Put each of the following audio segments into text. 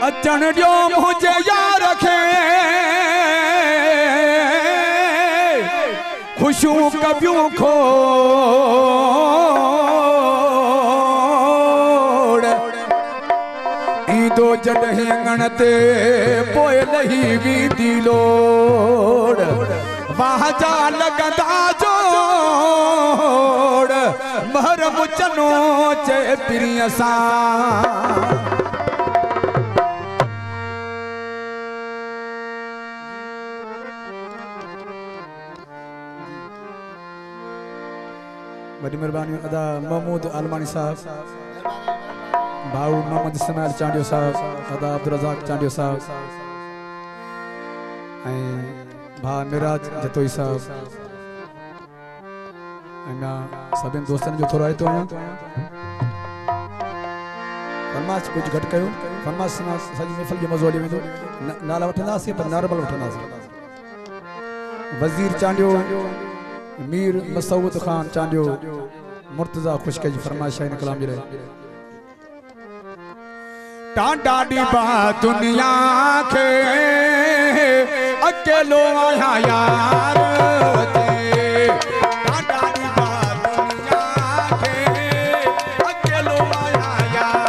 अचण जो मुझे यार रखे खुशू कबियूं खोड़ ईंदो जॾहिं अङण ते पोइ लही वेंदी लोड़ वाह जा लॻंदा जोड़ महर मुचनो चए पिरीअ सां बड़ी मेहरबानी अदा महमूद आलमानी साहब भाऊ मोहम्मद इस्माइल चांडियो साहब अदा अब्दुल रज़ाक चांडियो साहब भा मिराज जतोई साहब सभिनि दोस्तनि जो थोरो आयतो आहियां फरमाश कुझु घटि कयो फरमाश सॼी महफ़िल जो मज़ो हली वेंदो नाला वठंदासीं पर नारबल वठंदासीं वज़ीर चांडियो मीर मसूद खान चांडियो मुर्तजा खुशके जी फरमाइश है कलाम जी रहे टांडा डीबा दुनिया के अकेलो आया यार टांडा डीबा दुनिया के अकेलो आया यार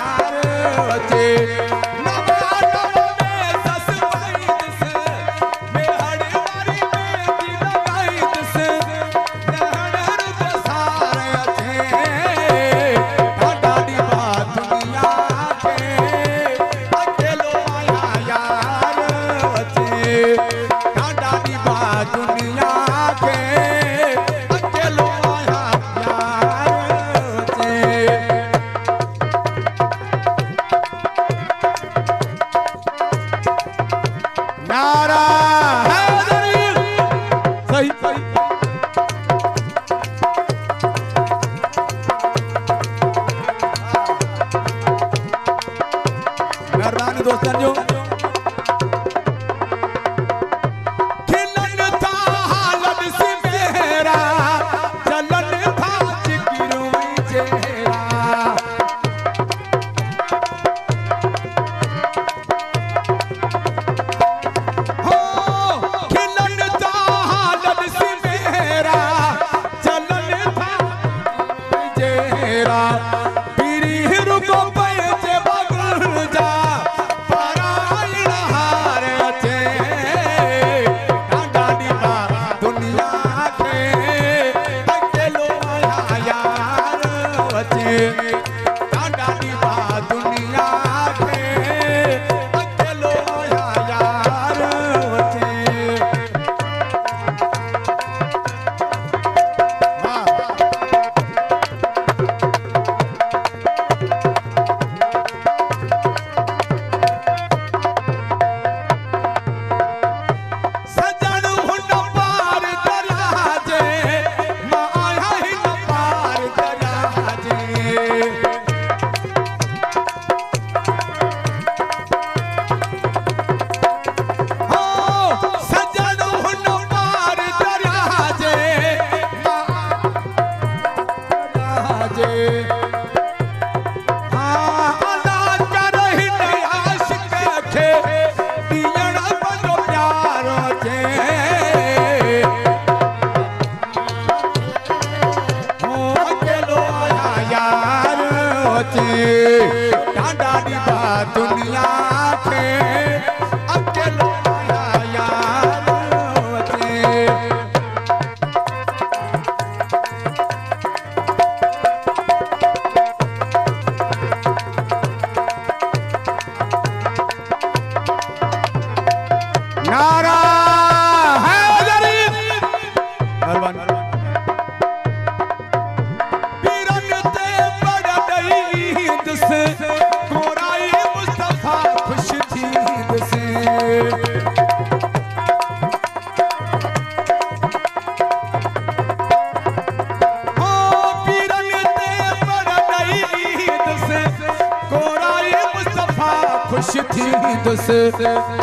खुश थी दुस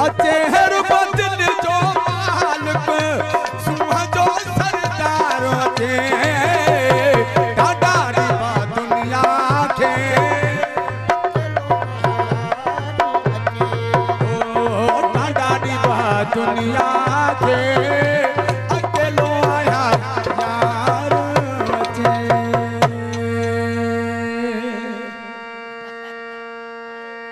अचे हर बदल जो मालिक सुहा जो सरदार अचे डाडा डीबा दुनिया के दुनिया के